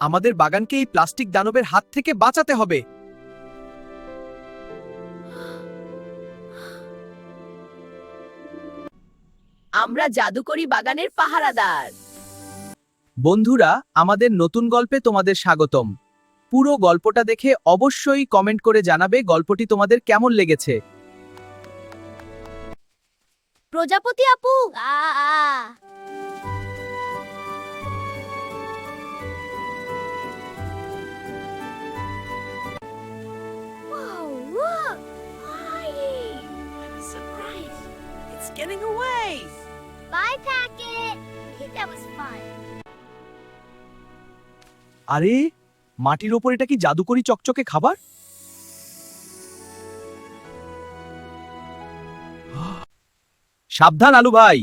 আমাদের বাগানকে এই প্লাস্টিক দানবের হাত থেকে বাঁচাতে হবে। আমরা জাদুকরি বাগানের পাহারাদার। বন্ধুরা, আমাদের নতুন গল্পে তোমাদের স্বাগতম। পুরো গল্পটা দেখে অবশ্যই কমেন্ট করে জানাবে গল্পটি তোমাদের কেমন লেগেছে। প্রজাপতি আপু, It's getting away! Bye, Packet. That was fun. আরে, মাটির ওপর এটা কি জাদুকরি চকচকে খাবার? সাবধান আলু ভাই,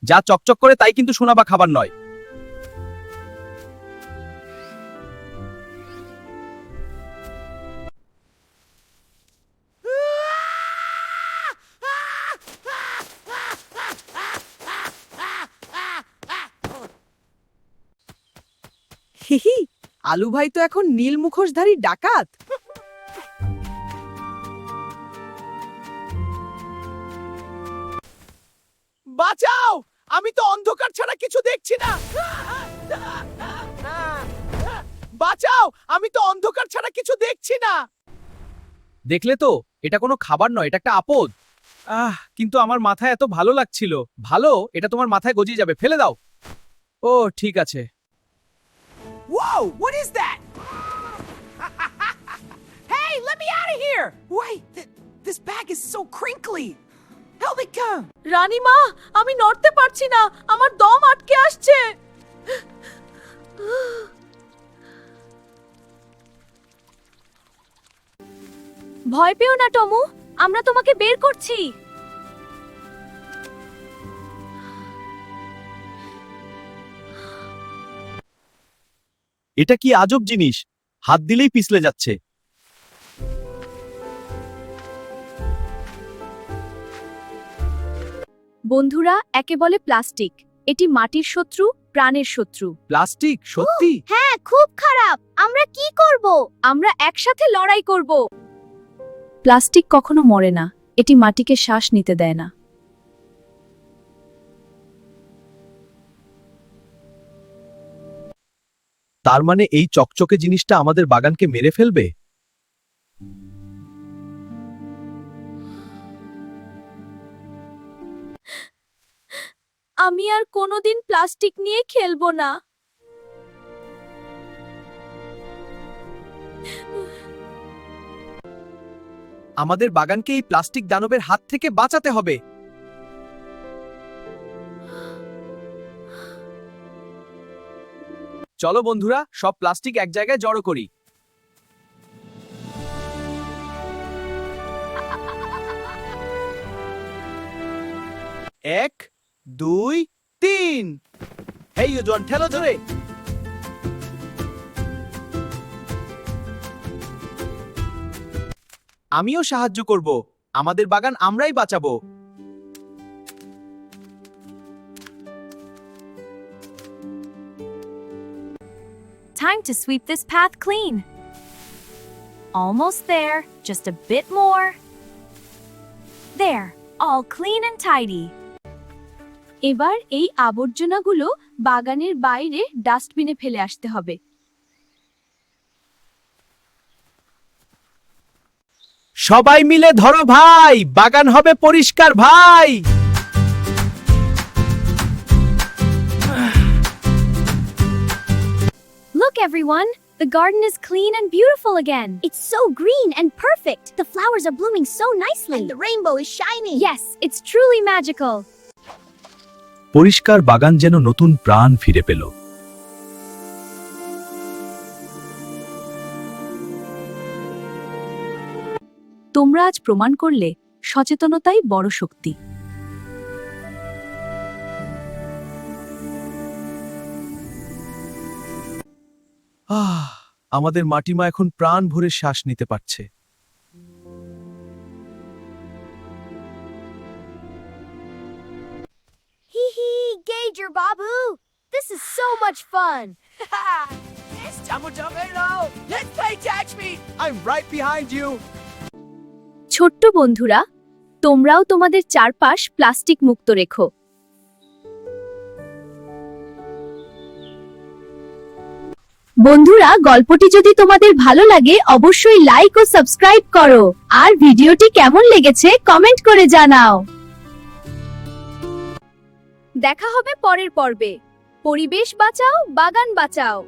যা চকচক করে তাই কিন্তু সোনা বা খাবার নয়। হিহি, আলু ভাই তো এখন নীল মুখোশধারী ডাকাত। বাঁচাও, আমি তো অন্ধকার ছাড়া কিছু দেখছি না। বাঁচাও, আমি তো অন্ধকার ছাড়া কিছু দেখছি না। দেখলে তো, এটা কোনো খাবার নয়, এটা একটা আপদ। কিন্তু আমার মাথায় এত ভালো লাগছিল। ভালো, এটা তোমার মাথায় গজিয়ে যাবে, ফেলে দাও। ও ঠিক আছে। Whoa, what is that? Hey, let me out of here! Wait, this bag is so crinkly. Help me come. রানীমা, আমি নড়তে পারছি না, আমার দম আটকে আসছে। ভয় পেও না টমু, আমরা তোমাকে বের করছি। এটা কি আজব জিনিস, হাত দিলেই পিছলে যাচ্ছে। বন্ধুরা, একে বলে প্লাস্টিক। এটি মাটির শত্রু, প্রাণের শত্রু। প্লাস্টিক সত্যি? হ্যাঁ, খুব খারাপ। আমরা কি করব? আমরা একসাথে লড়াই করব। প্লাস্টিক কখনো মরে না, এটি মাটিকে শ্বাস নিতে দেয় না। তার মানে এই চকচকে জিনিসটা আমাদের বাগানকে মেরে ফেলবে? আমি আর কোনোদিন প্লাস্টিক নিয়ে খেলবো না। আমাদের বাগানকে এই প্লাস্টিক দানবের হাত থেকে বাঁচাতে হবে। চলো বন্ধুরা, সব প্লাস্টিক এক জায়গায় জড়ো করি। এক, দুই, তিন। হেই ইউজন, ঠেলো ধরে। আমিও সাহায্য করব, আমাদের বাগান আমরাই বাঁচাবো। Time to sweep this path clean. Almost there, just a bit more. There, all clean and tidy. এবার এই আবর্জনাগুলো বাগানের বাইরে ডাস্টবিনে ফেলে আসতে হবে। সবাই মিলে ধরো ভাই, বাগান হবে পরিষ্কার ভাই। Look everyone, the garden is clean and beautiful again. It's so green and perfect. The flowers are blooming so nicely. And the rainbow is shining. Yes, it's truly magical. পরিষ্কার বাগান যেন নতুন প্রাণ ফিরে পেল। তোমরা আজ প্রমাণ করলে সচেতনতাই বড় শক্তি। আমাদের মাটিমা এখন প্রাণ ভরে শ্বাস নিতে পারছে। Hee hee, Gager Babu! This is so much fun! It's Let's play catch me. I'm right behind you. ছোট্ট বন্ধুরা, তোমরাও তোমাদের চারপাশ প্লাস্টিক মুক্ত রেখো। বন্ধুরা, গল্পটি যদি তোমাদের ভালো লাগে অবশ্যই লাইক ও সাবস্ক্রাইব করো আর ভিডিওটি কেমন লেগেছে কমেন্ট করে জানাও। দেখা হবে পরের পর্বে। পরিবেশ বাঁচাও, বাগান বাঁচাও।